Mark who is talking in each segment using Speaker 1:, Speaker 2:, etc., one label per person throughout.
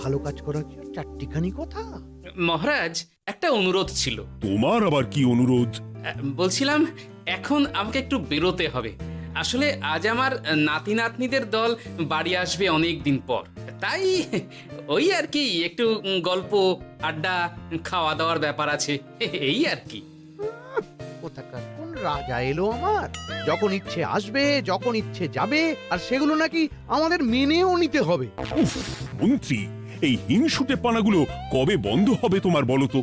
Speaker 1: ভালো কাজ করা কি আর চারটিখানি কথা?
Speaker 2: মহারাজ, একটা অনুরোধ ছিল।
Speaker 3: তোমার আবার কি অনুরোধ?
Speaker 2: বলছিলাম, এখন আমাকে একটু বেরোতে হবে। আসলে আজ আমার নাতি নাতনিদের দল বাড়ি আসবে অনেক দিন পর, তাই ওই আর কি একটু গল্প আড্ডা খাওয়া দাওয়ার ব্যাপার আছে, এই আর কি।
Speaker 1: কোথাকার কোন রাজা এলো আমার! যখন ইচ্ছে আসবে, যখন ইচ্ছে যাবে, আর সেগুলো নাকি আমাদের মেনেও নিতে হবে।
Speaker 3: উফ, মন্ত্রী, এই হিংসুটে পানাগুলো কবে বন্ধ হবে তোমার বলো তো?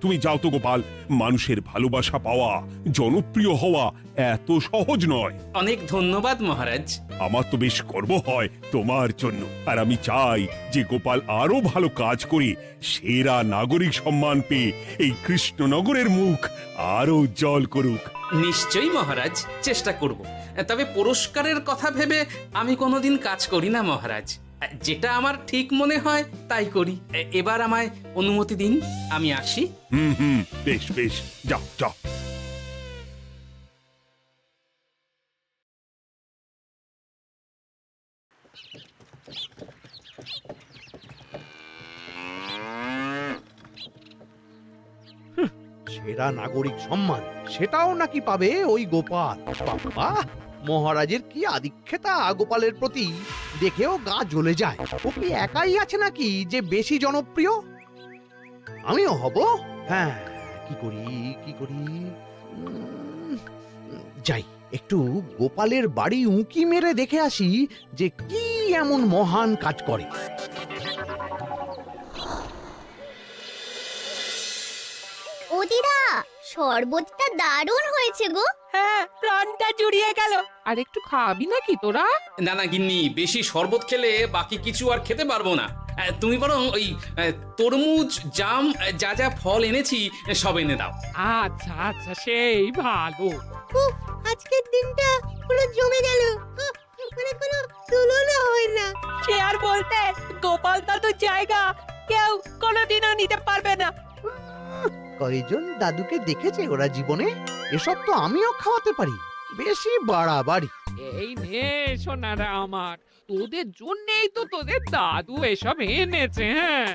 Speaker 3: তুমি যাও তো গোপাল। মানুষের ভালোবাসা পাওয়া, জনপ্রিয় হওয়া এত সহজ নয়।
Speaker 2: অনেক ধন্যবাদ মহারাজ।
Speaker 3: আমার তো বেশ গর্ব হয় তোমার জন্য, আর আমি চাই যে গোপাল আরো ভালো কাজ করে সেরা নাগরিক সম্মান পেয়ে এই কৃষ্ণনগরের মুখ আরো উজ্জ্বল করুক।
Speaker 2: নিশ্চয়ই মহারাজ, চেষ্টা করব। তবে পুরস্কারের কথা ভেবে আমি কোনোদিন কাজ করি না মহারাজ। যেটা আমার ঠিক মনে হয় তাই করি। এবার আমায় অনুমতি দিন, আমি আসি।
Speaker 3: হুম, বেশ বেশ, যাও যাও।
Speaker 1: সেরা নাগরিক সম্মান সেটাও নাকি পাবে ওই গোপাল! বাবা, মহারাজের কি আদিক্ষেতা গোপালের প্রতি! দেখেও গা জ্বলে যায়। ও কি একাই আছে নাকি যে বেশি জনপ্রিয়? আমিও হব। হ্যাঁ, কি করি? যাই, একটু গোপালের বাড়ি উঁকি মেরে দেখে আসি যে কি এমন মহান কাজ করে।
Speaker 4: ও দিদা, শরবতটা দারুণ হয়েছে গো।
Speaker 5: হ্যাঁ, প্রাণটা জুড়িয়ে গেল।
Speaker 6: আর একটু খাবি নাকি তোরা?
Speaker 2: না না গিন্নি, বেশি শরবত খেলে বাকি কিছু আর খেতে পারবো না। তুমি বরং ওই তরমুজ, জাম, যা যা ফল এনেছি সব এনে দাও।
Speaker 6: আচ্ছা আচ্ছা, সেই ভালো।
Speaker 4: আজকের দিনটা পুরো জমে গেল, মানে কোনো তুলনা হয় না।
Speaker 5: সে আর বলতে, গোপাল দাদুর জায়গা কেউ কোনোদিনও নিতে পারবে না।
Speaker 1: কয়জন দাদুকে দেখেছে ওরা জীবনে? এসব তো আমিও খাওয়াতে পারি। বেশি বাড়াবাড়ি।
Speaker 6: এই নে সোনারা আমার, তোদের জন্যই তো তোদের দাদু এসব এনেছে। হ্যাঁ,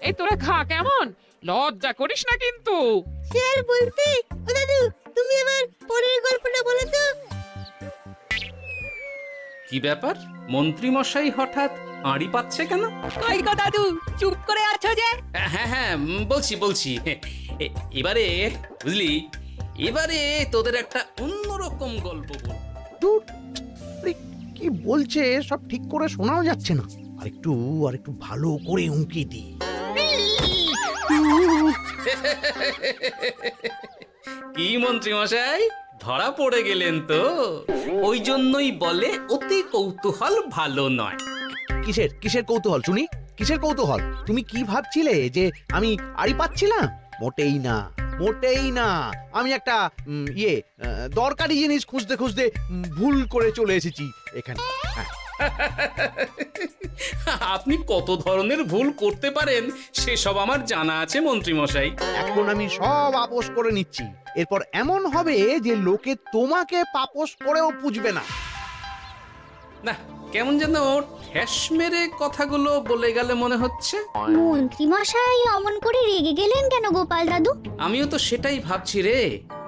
Speaker 6: এই তোরা খা, কেমন? লজ্জা করিস না কিন্তু।
Speaker 4: সে আর বলতে, ও দাদু, তুমি এবার পরের গল্পটা বলো তো।
Speaker 2: কি ব্যাপার, মন্ত্রী মশাই হঠাৎ আড়ি পাচ্ছে কেন?
Speaker 5: কই গো দাদু, চুপ করে আছো যে?
Speaker 2: হ্যাঁ, বলছি। এবারে বুঝলি, এবারে তোদের একটা অন্যরকম গল্প বল।
Speaker 1: ধুর, আরে কি বলছে সব ঠিক করে শোনাও যাচ্ছে না। আর একটু ভালো করে উঁকি দি।
Speaker 2: কি মন্ত্রী মশাই, ধরা পড়ে গেলেন তো? ওই জন্যই বলে অতি কৌতূহল ভালো নয়।
Speaker 1: কিসের কৌতূহল শুনি? কিসের কৌতূহল? তুমি কি ভাবছিলে যে আমি আড়ি পাচ্ছিলাম? মোটেই না। আমি একটা দরকারি জিনিস খুঁজতে ভুল করে চলে এসেছি এখানে। হ্যাঁ।
Speaker 2: আপনি কত ধরনের ভুল করতে পারেন সেসব আমার জানা আছে মন্ত্রী মশাই।
Speaker 1: এখন আমি সব আপোষ করে নিচ্ছি। এরপর এমন হবে যে লোকে তোমাকে পাপোশ করেও পুজবে না।
Speaker 2: না, কেমন যেন ঠেস মেরে কথাগুলো বলে গেলে মনে হচ্ছে।
Speaker 4: মন্ত্রী মশাই অমন করে রেগে গেলেন কেন গোপাল দাদু?
Speaker 2: আমিও তো সেটাই ভাবছি রে।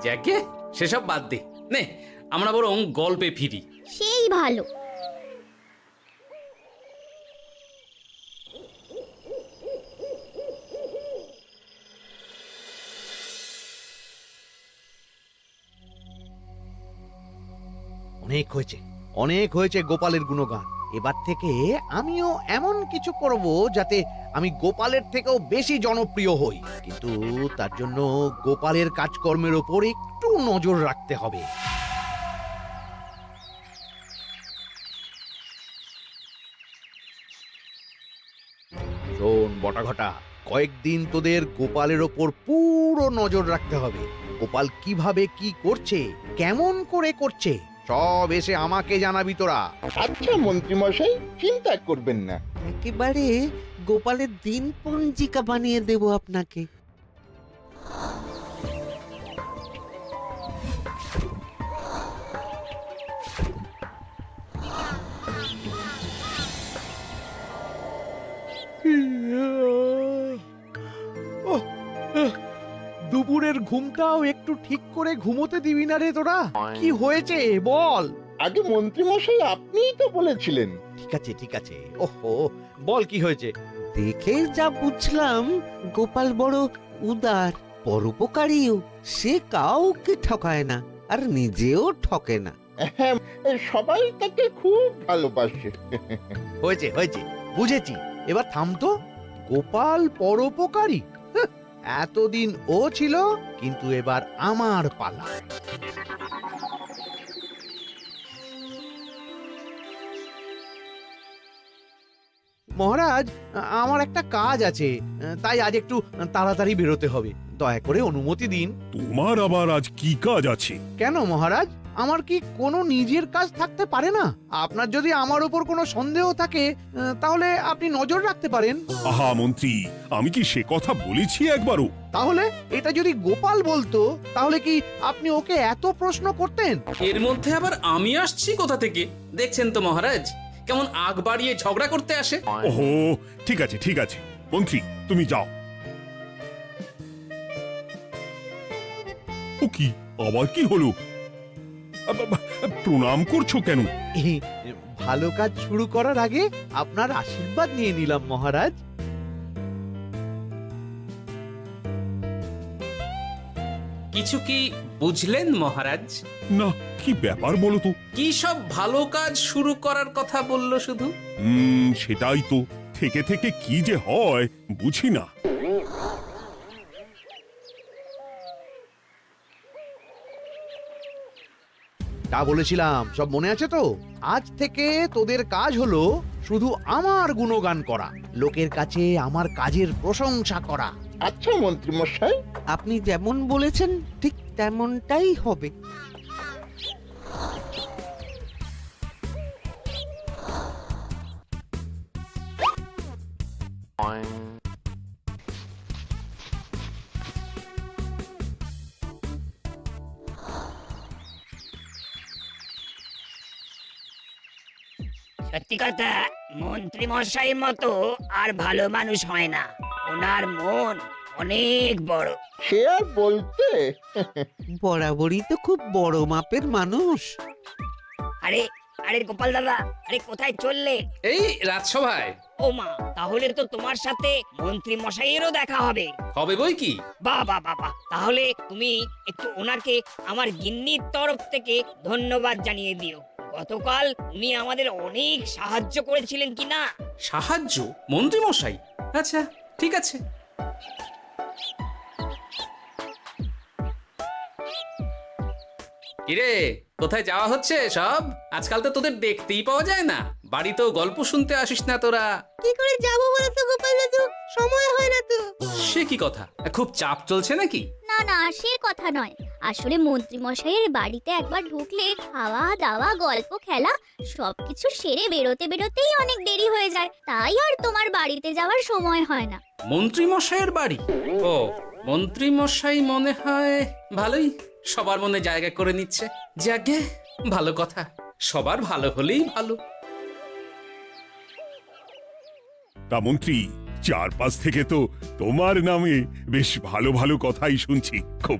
Speaker 2: যাকে সেসব বাদ দে, নে আমরা বরং গল্পে ফিরি।
Speaker 4: সেই ভালো।
Speaker 1: অনেক হয়েছে গোপালের গুণগান। এবার থেকে আমিও এমন কিছু করব যাতে আমি গোপালের থেকেও বেশি জনপ্রিয় হই। কিন্তু তার জন্য গোপালের কাজকর্মের ওপর একটু নজর রাখতে হবে। শোন বটাঘটা, কয়েকদিন তোদের গোপালের ওপর পুরো নজর রাখতে হবে। গোপাল কিভাবে কি করছে, কেমন করে করছে, সব এসে আমাকে জানাবি তোরা।
Speaker 7: আচ্ছা মন্ত্রী মশাই, চিন্তা করবেন না।
Speaker 8: একেবারে গোপালের দিন পঞ্জিকা বানিয়ে দেব আপনাকে।
Speaker 1: মনের ঘুমটাও একটু ঠিক করে ঘুমোতে দিবি না রে তোরা? কি হয়েছে বল।
Speaker 7: আগে মন্ত্রীমশাই আপনিই তো বলেছিলেন।
Speaker 1: ঠিক আছে ওহো, বল কি হয়েছে।
Speaker 8: দেখে যা বুঝলাম গোপাল বড় উদার, পরোপকারীও। সে কাউকে ঠকায় না, আর নিজেও ঠকে না।
Speaker 7: হ্যাঁ, সবাই তাকে খুব ভালোবাসে।
Speaker 1: হয়েছে বুঝেছি, এবার থাম তো। গোপাল পরোপকারী? হাহ, এতদিন ও ছিল, কিন্তু এবার আমার পালা। মহারাজ, আমার একটা কাজ আছে, তাই আজ একটু তাড়াতাড়ি বেরোতে হবে। দয়া করে অনুমতি দিন।
Speaker 3: তোমার আবার আজ কি কাজ আছে?
Speaker 1: কেন মহারাজ, আমার কি কোনো নিজের কাজ থাকতে পারে না? আপনার যদি আমার উপর কোনো সন্দেহ থাকে, তাহলে আপনি নজর রাখতে পারেন।
Speaker 3: আহা মন্ত্রী, আমি কি সে কথা বলেছি একবারও?
Speaker 1: তাহলে এটা যদি গোপাল বলতো, তাহলে কি আপনি ওকে এত প্রশ্ন করতেন?
Speaker 2: এর মধ্যে আবার আমি আসছি কোথা থেকে? দেখছেন তো মহারাজ, কেমন আগ বাড়িয়ে ঝগড়া করতে আসে।
Speaker 3: ওহো, ঠিক আছে মন্ত্রী, তুমি যাও। ও কি, আবার কি হলো? প্রণাম করছো কেন?
Speaker 1: এই, ভালো কাজ শুরু করার আগে আপনার আশীর্বাদ নিয়ে নিলাম মহারাজ।
Speaker 2: কিছু কি বুঝলেন মহারাজ?
Speaker 3: না, কি ব্যাপার বলো তো?
Speaker 2: কি সব ভালো কাজ শুরু করার কথা বললো শুধু?
Speaker 3: সেটাই তো, থেকে থেকে কি যে হয় বুঝি না।
Speaker 1: তা বলেছিলাম, সব মনে আছে তো? আজ থেকে তোদের কাজ হলো শুধু আমার গুণগান করা, লোকের কাছে আমার কাজের প্রশংসা করা।
Speaker 7: আচ্ছা মন্ত্রীমশাই।
Speaker 8: আপনি যেমন বলেছেন ঠিক তেমনটাই হবে।
Speaker 9: সত্যি কথা, মন্ত্রী মশাই মতো আর ভালো মানুষ হয় না। ওনার মন অনেক বড়।
Speaker 7: সে আর বলতে।
Speaker 8: বরাবরই তো খুব বড় মাপের মানুষ।
Speaker 9: আরে আরে গোপাল দাদা, আরে কোথায় চললে?
Speaker 2: এই রাজসভায়।
Speaker 9: ও মা, তাহলে তো তোমার সাথে মন্ত্রী মশাইয়েরও দেখা হবে।
Speaker 2: হবে বই কি?
Speaker 9: বাহ বাহ বাহ বাহ, তাহলে তুমি একটু ওনাকে আমার গিন্নির তরফ থেকে ধন্যবাদ জানিয়ে দিও। গতকাল উনি আমাদের অনেক সাহায্য করেছিলেন কি না?
Speaker 2: সাহায্য? মন্ত্রী মশাই? আচ্ছা, ঠিক আছে। কিরে, কোথায় যাওয়া হচ্ছে সব? আজকাল তো তোদের দেখতেই পাওয়া যায় না। বাড়িতেও গল্প শুনতে আসিস না তোরা।
Speaker 4: কি করে যাবো বলো তো গোপাল দাদু, সময় হয় না তো।
Speaker 2: সে কি কথা, খুব চাপ চলছে নাকি?
Speaker 10: না না, সে কথা নয়। আসলে মন্ত্রী মশাইয়ের বাড়িতে একবার ঢুকলে খাওয়া দাওয়া গল্প খেলা সবকিছু সেরে বেরোতে বেরোতেই অনেক দেরি হয়ে যায়, তাই আর তোমার বাড়িতে যাওয়ার সময় হয় না।
Speaker 2: মন্ত্রী মশাইয়ের বাড়ি? ও, মন্ত্রী মশাই মনে হয় ভালোই সবার মনে জায়গা করে নিচ্ছে। যাকে ভালো কথা, সবার ভালো হলেই ভালো।
Speaker 3: তা মন্ত্রী, চারপাশ থেকে তো তোমার নামে বেশ ভালো ভালো কথাই শুনছি। খুব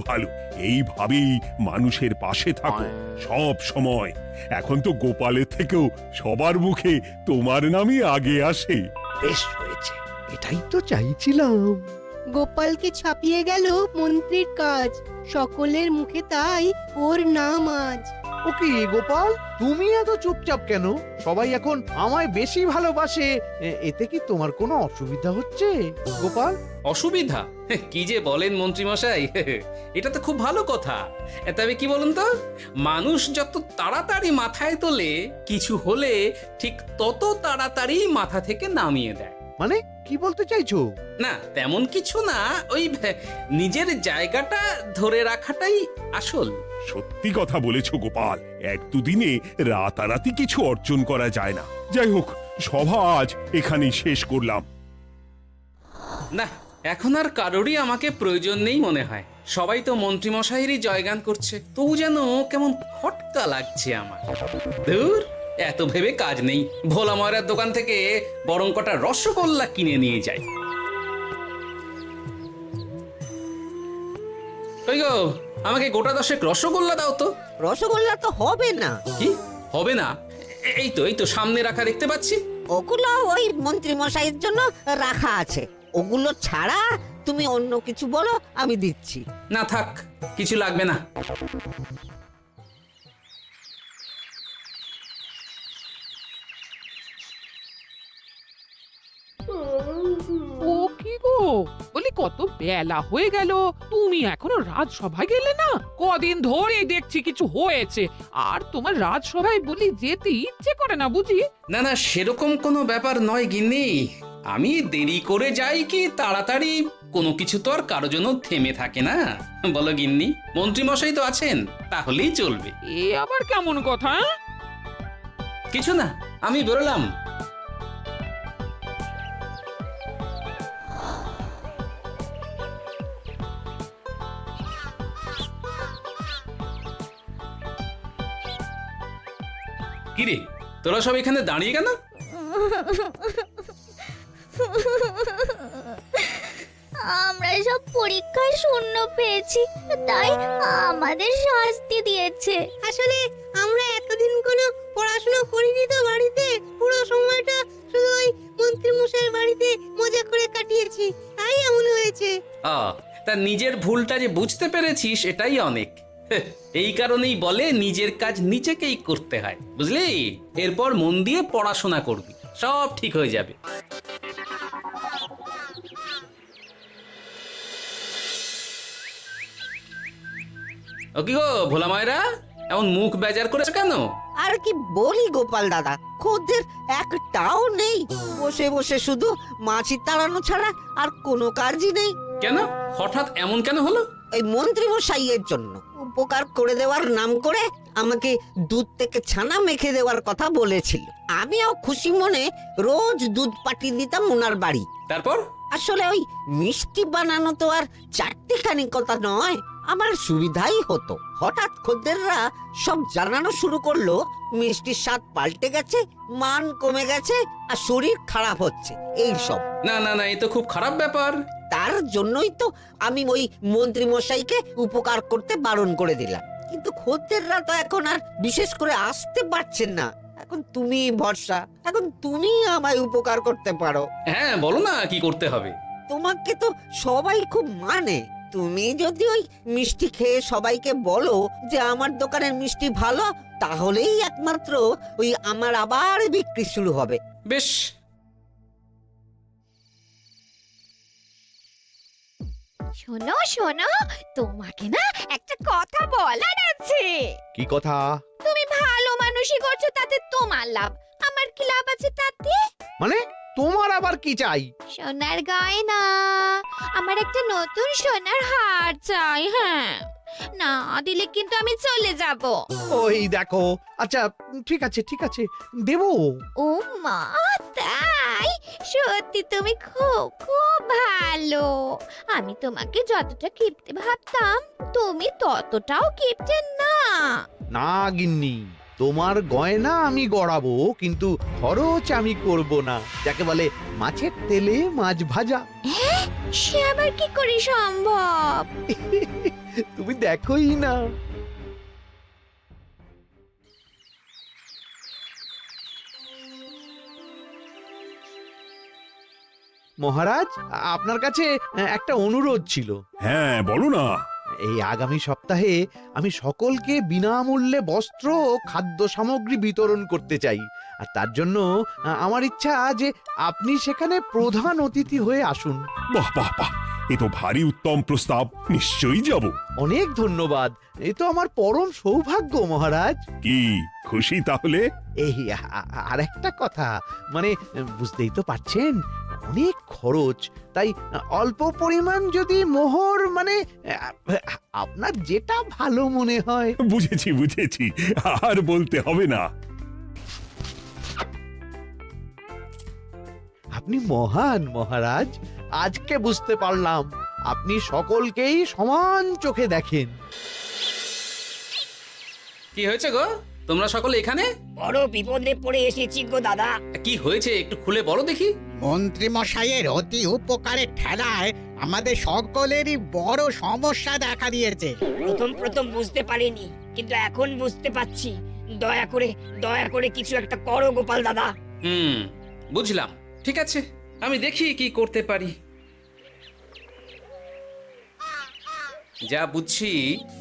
Speaker 3: ভালো। এইভাবেই মানুষের পাশে থাকো সব সময়। এখন তো গোপালের থেকেও সবার মুখে তোমার নামই আগে আসে।
Speaker 1: বেশ হয়েছে, এটাই তো চাইছিলাম।
Speaker 4: গোপালকে ছাপিয়ে গেল মন্ত্রীর কাজ, সকলের মুখে তাই ওর নাম আজ।
Speaker 1: ও কি গোপাল, তুমি এত চুপচাপ কেন? সবাই এখন আমায় বেশি ভালোবাসে, এতে কি তোমার কোনো অসুবিধা হচ্ছে গোপাল?
Speaker 2: অসুবিধা? কি যে বলেন মন্ত্রী মশাই, এটা তো খুব ভালো কথা। তবে কি বলুন তো, মানুষ যত তাড়াতাড়ি মাথায় তোলে, কিছু হলে ঠিক তত তাড়াতাড়ি মাথা থেকে নামিয়ে দেয়।
Speaker 1: মানে কি বলতে চাইছো?
Speaker 2: না, তেমন কিছু না, ওই নিজের জায়গাটা ধরে রাখাটাই আসল।
Speaker 3: সত্যি কথা বলেছো গোপাল, এক দুদিনে রাতারাতি কিছু অর্জন করা যায় না। যাই হোক, সভা আজ এখানেই শেষ করলাম।
Speaker 2: না, এখন আর কারোরই আমাকে প্রয়োজন নেই মনে হয়। সবাই তো মন্ত্রী মশাইয়েরই জয়গান করছে, তবু যেন কেমন খটকা লাগছে আমার। ধুর, এত ভেবে কাজ নেই। ভোলা ময়রার দোকান থেকে বরং কটা রসগোল্লা কিনে নিয়ে যাই। ওই গো, আমাকে গোটা 10 রসগোল্লা দাও তো।
Speaker 8: রসগোল্লা তো হবে না।
Speaker 2: কি হবে না? এই তো সামনে রাখা দেখতে পাচ্ছি।
Speaker 8: ওগুলো ওই মন্ত্রী মশাইয়ের জন্য রাখা আছে। ওগুলো ছাড়া তুমি অন্য কিছু বলো, আমি দিচ্ছি।
Speaker 2: না থাক, কিছু লাগবে না।
Speaker 6: ও কি গো, বলি কত বেলা হয়ে গেল, তুমি এখনো রাজসভায় গেলে না? কদিন ধরে দেখছি কিছু হয়েছে, আর তোমার রাজসভায় বলি যেতে ইচ্ছে করে না বুঝি?
Speaker 2: না না, সেরকম কোনো ব্যাপার নয় গিন্নি। আমি দেরি করে যাই কি তাড়াতাড়ি, কোনো কিছু তো আর কারো জন্য থেমে থাকে না। বলো গিন্নি, মন্ত্রী মশাই তো আছেন, তাহলেই চলবে।
Speaker 6: এ আবার কেমন কথা?
Speaker 2: কিছু না, আমি বেরোলাম। কিরে, তোরা সব এখানে দাঁড়িয়ে কেন?
Speaker 10: আমরা সব পরীক্ষায় শূন্য পেয়েছি, তাই আমাদের শাস্তি দিয়েছে।
Speaker 4: আসলে আমরা এতদিন কোনো পড়াশোনা করিনি তো বাড়িতে, পুরো সময়টা শুধু ওই মন্ত্রী মশাইয়ের বাড়িতে মজা করে কাটিয়েছি, তাই এমন হয়েছে।
Speaker 2: তা নিজের ভুলটা যে বুঝতে পেরেছিস এটাই অনেক। এই কারণেই বলে নিজের কাজ নিজেকেই করতে হয়, বুঝলি? এরপর মন দিয়ে পড়াশোনা করবি, সব ঠিক হয়ে যাবে। ও কি গো ভোলা মায়েরা, এমন মুখ বেজার করেছে কেন?
Speaker 8: আর কি বলি গোপাল দাদা, খদ্দের একটাও নেই। বসে বসে শুধু মাছি তাড়ানো ছাড়া আর কোনো কাজই নেই।
Speaker 2: কেন, হঠাৎ এমন কেন হলো?
Speaker 8: ওই মন্ত্রী মশাইয়ের জন্য উপকার করে দেওয়ার নাম করে আমাকে দুধ থেকে ছানা মেখে দেওয়ার কথা বলেছিল। আমিও খুশি মনে রোজ দুধ পাঠিয়ে দিতাম ওনার বাড়ি।
Speaker 2: তারপর?
Speaker 8: আসলে ওই মিষ্টি বানানো তো আর চারটিখানি কথা নয়, আমার সুবিধাই হতো। হঠাৎ খদ্দেররা সব জানানো শুরু করলো মিষ্টির স্বাদ পাল্টে গেছে, মান কমে গেছে, আর শরীর খারাপ হচ্ছে, এই সব।
Speaker 2: না না না, এ তো খুব খারাপ ব্যাপার।
Speaker 8: তার জন্যই তো আমি ওই মন্ত্রী মশাইকে উপকার করতে বারণ করে দিলাম। কিন্তু খদ্দেররা তো এখন আর বিশেষ করে আসতে পারছেন না। এখন তুমি ভরসা, এখন তুমি আমায় উপকার করতে পারো।
Speaker 2: হ্যাঁ বলো না, কি করতে হবে?
Speaker 8: তোমাকে তো সবাই খুব মানে। তুমি যদি ওই মিষ্টি খেয়ে সবাইকে বলো যে আমার দোকানের মিষ্টি ভালো, তাহলেই একমাত্র ওই আমার আবার বিক্রি শুরু হবে।
Speaker 2: বেশ।
Speaker 10: শোনো শোনো, তোমাকে না একটা কথা বলার আছে।
Speaker 1: কি কথা?
Speaker 10: তুমি ভালো মানুষই করছো, তাতে তোমার লাভ, আমার কি লাভ আছে তাতে?
Speaker 1: মানে তোমার আবার কি চাই?
Speaker 10: সোনার গয়না, আমার একটা নতুন সোনার হার চাই। হ্যাঁ, না দিলে কিন্তু আমি চলে যাব।
Speaker 1: ওই দেখো, আচ্ছা ঠিক আছে ঠিক আছে, দেবো।
Speaker 10: ও মা, তাই? সত্যি তুমি খুব খুব ভালো। আমি তোমাকে যতটা কিপটে ভাবতাম, তুমি ততটাও কিপটে না।
Speaker 1: না গিন্নি, তোমার গয়না আমি গড়াবো, কিন্তু খরচ আমি করব না। যাকে বলে মাছের তেলে মাছ ভাজা।
Speaker 10: সে আবার কি করে সম্ভব?
Speaker 1: তুমি দেখোই না। মহারাজ, আপনার কাছে একটা অনুরোধ ছিল।
Speaker 3: হ্যাঁ বলো না।
Speaker 1: এই আগামী সপ্তাহে আমি সকলকে বিনামূল্যে বস্ত্র ও খাদ্য সামগ্রী বিতরণ করতে চাই। আর তার জন্য আমার ইচ্ছা যে আপনি সেখানে প্রধান অতিথি হয়ে আসুন।
Speaker 3: বাহ বাহ বাহ, এ তো ভারী উত্তম প্রস্তাব, নিশ্চয়ই যাব।
Speaker 1: অনেক ধন্যবাদ, এই তো আমার পরম সৌভাগ্য মহারাজ।
Speaker 3: কি খুশি তাহলে?
Speaker 1: এই আর একটা কথা, মানে বুঝতেই তো পারছেন অনেক খরচ, তাই অল্প পরিমাণ যদি মোহর, মানে আপনার যেটা ভালো মনে হয়।
Speaker 3: বুঝেছি বুঝেছি, আর বলতে হবে না।
Speaker 1: আপনি মহান মহারাজ, আজকে বুঝতে পারলাম আপনি সকলকেই সমান চোখে দেখেন।
Speaker 2: কি হয়েছে গো, তোমরা সকলে এখানে?
Speaker 9: বড় বিপদে পড়ে এসেছি গো দাদা।
Speaker 2: কি হয়েছে একটু খুলে বলো দেখি।
Speaker 11: মন্ত্রী মশাইয়ের অতি উপকারের ঠেলায় আমাদের সকলেরই বড় সমস্যা দেখা দিয়েছে।
Speaker 9: প্রথম বুঝতে পারিনি, কিন্তু এখন বুঝতে পারছি। দয়া করে কিছু একটা করো গোপাল দাদা।
Speaker 2: বুঝলাম, ঠিক আছে, আমি দেখি কি করতে পারি। যা বুঝছি,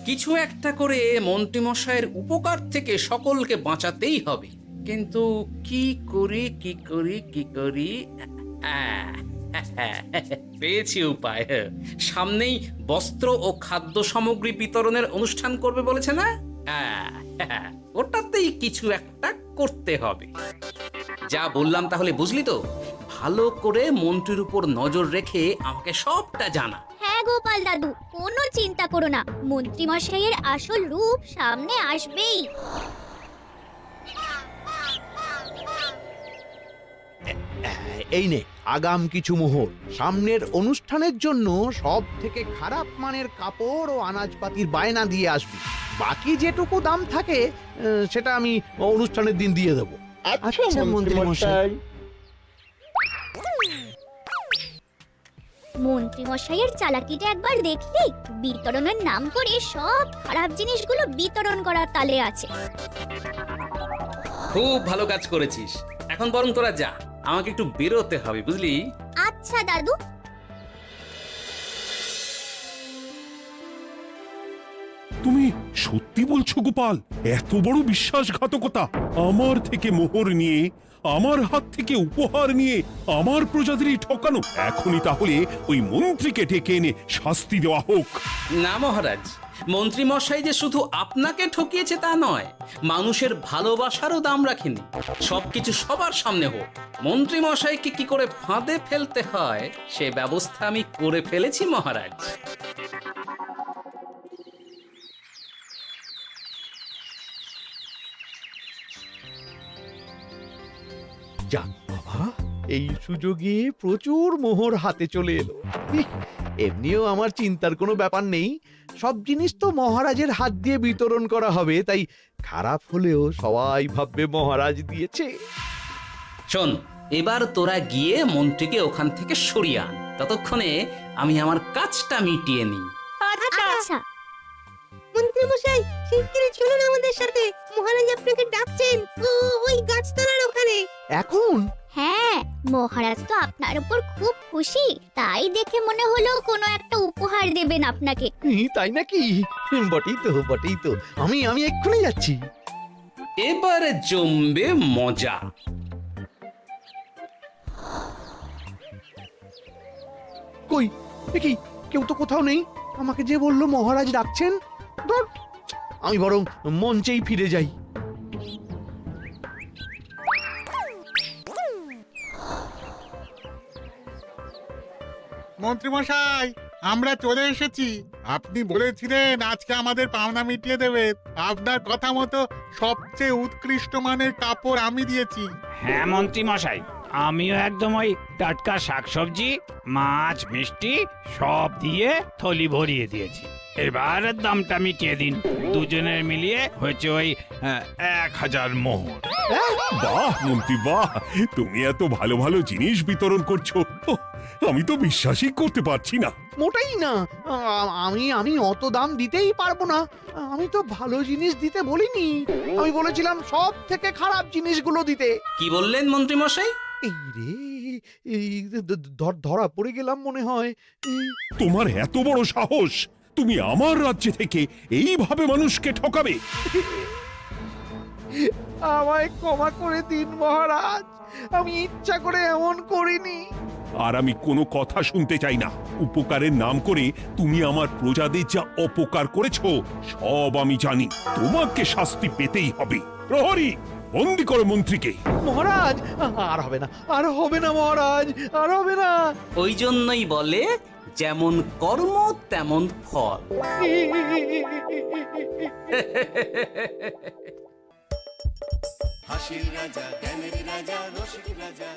Speaker 2: কিছু একটা করে মন্ত্রীমশাইয়ের উপকার থেকে সকলকে বাঁচাতেই হবে। কিন্তু কি করি পেয়েছি উপায়। সামনেই বস্ত্র ও খাদ্য সামগ্রী বিতরণের অনুষ্ঠান করবে বলেছে না? ওটাতেই কিছু একটা করতে হবে। যা বললাম তাহলে বুঝলি তো? ভালো করে মন্ত্রীর উপর নজর রেখে আমাকে সবটা জানা।
Speaker 10: হ্যাঁ গোপাল দাদু, কোনো চিন্তা করো না, মন্ত্রী মশাইয়ের আসল রূপ সামনে আসবেই।
Speaker 1: এই নে আগাম কিছু মোহর। সামনের অনুষ্ঠানের জন্য সব থেকে খারাপ মানের কাপড় ও আনাজপাতির বায়না দিয়ে আসবি। বাকি যেটুকু দাম থাকে সেটা আমি অনুষ্ঠানের দিন দিয়ে দেবো।
Speaker 7: আচ্ছা মন্ত্রী মশাই।
Speaker 10: মন্ত্রী মশাইয়ের চালাকিটা একবার দেখলি? বিতরণের নাম করে সব খারাপ জিনিসগুলো বিতরণ করার তালে আছে।
Speaker 2: খুব ভালো কাজ করেছিস। এখন বরং তোরা যা, আমাকে একটু বেরোতে হবে, বুঝলি?
Speaker 10: আচ্ছা দাদু।
Speaker 3: তুমি সত্যি বলছো গোপাল? এত বড় বিশ্বাসঘাতকতা! আমার থেকে মোহর নিয়ে, আমার হাত থেকে উপহার নিয়ে আমার প্রজাদেরই ঠকানো। এখনই তাহলে ওই মন্ত্রীকে ডেকে এনে শাস্তি দেওয়া হোক।
Speaker 2: না মহারাজ, মন্ত্রী মশাই যে শুধু আপনাকে ঠকিয়েছে তা নয়, মানুষের ভালোবাসারও দাম রাখেনি। সবকিছু সবার সামনে হোক। মন্ত্রী মশাইকে কি করে ফাঁদে ফেলতে হয় সে ব্যবস্থা আমি করে ফেলেছি মহারাজ।
Speaker 1: যাক বাবা, এই সুযোগে প্রচুর মোহর হাতে চলে এলো। এমনিও আমার চিন্তার কোনো ব্যাপার নেই, সব জিনিস তো মহারাজের হাত দিয়ে বিতরণ করা হবে, তাই খারাপ হলেও সবাই ভাববে মহারাজ দিয়েছে।
Speaker 2: শোন, এবার তোরা গিয়ে মন্ত্রীকে ওখান থেকে সরিয়ে আন। ততক্ষণে আমি আমার কাজটা মিটিয়ে নিই।
Speaker 10: আচ্ছা।
Speaker 4: মন্ত্রী মশাই, শিগগিরই চলুন আমাদের সাথে। মহারাজ আপনাকে ডাকছেন ওই গাছতলার ওখানে।
Speaker 1: এখন?
Speaker 10: হ্যাঁ, মহারাজ তো আপনার উপর খুব খুশি, তাই দেখে মনে হলো কোনো একটা উপহার দেবেন আপনাকে।
Speaker 1: তাই নাকি? বটেই তো। আমি এক্ষুনি যাচ্ছি।
Speaker 2: এবারে জমবে মজা।
Speaker 1: কই দেখি কেউ তো কোথাও নেই। আমাকে যে বললো মহারাজ ডাকছেন, ধুর, আমি বরং মঞ্চেই ফিরে যাই।
Speaker 11: মন্ত্রী মশাই, আমরা চলে এসেছি। আপনি বলেছিলেন আজকে আমাদের পাওনা মিটিয়ে দেবেন। আপনার কথা মতো সবচেয়ে উৎকৃষ্ট মানের কাপড় আমি দিয়েছি।
Speaker 12: হ্যাঁ মন্ত্রী মশাই, আমিও একদম ওই টাটকা শাকসবজি, মাছ, মিষ্টি সব দিয়ে থলি ভরিয়ে দিয়েছি। এবার দামটা মিটিয়ে দিন। দুজনের মিলিয়ে হয়েছে ওই 1000 মোহর।
Speaker 3: বাহ মন্ত্রী বাহ, তুমি এত ভালো ভালো জিনিস বিতরণ করছো, আমি তো বিশ্বাসই করতে পারছি না।
Speaker 1: মোটেই না, আমি অত দাম দিতেই পারবো না। আমি তো ভালো জিনিস দিতে বলিনি, আমি বলেছিলাম সব থেকে খারাপ জিনিসগুলো দিতে।
Speaker 2: কি বললেন মন্ত্রী মশাই?
Speaker 1: এই রে, এই ধরা পড়ে গেলাম মনে হয়।
Speaker 3: তোমার এত বড় সাহস, তুমি আমার রাজ্য থেকে এইভাবে মানুষকে ঠকাবে?
Speaker 1: আমায় ক্ষমা করে দিন মহারাজ, আমি ইচ্ছা করে এমন করিনি।
Speaker 3: আর আমি কোনো কথা শুনতে চাই না। উপকারের নাম করে তুমি আমার প্রজাদের যা অপকার করেছো সব আমি জানি। তোমাকে শাস্তি পেতেই হবে। প্রহরী, বন্দি করো মন্ত্রীকে।
Speaker 1: মহারাজ, আর হবে না মহারাজ, আর হবে না।
Speaker 2: ওই জন্যই বলে যেমন কর্ম তেমন ফল।
Speaker 13: হাসির রাজা, জ্ঞানের রাজা, রসিক রাজা।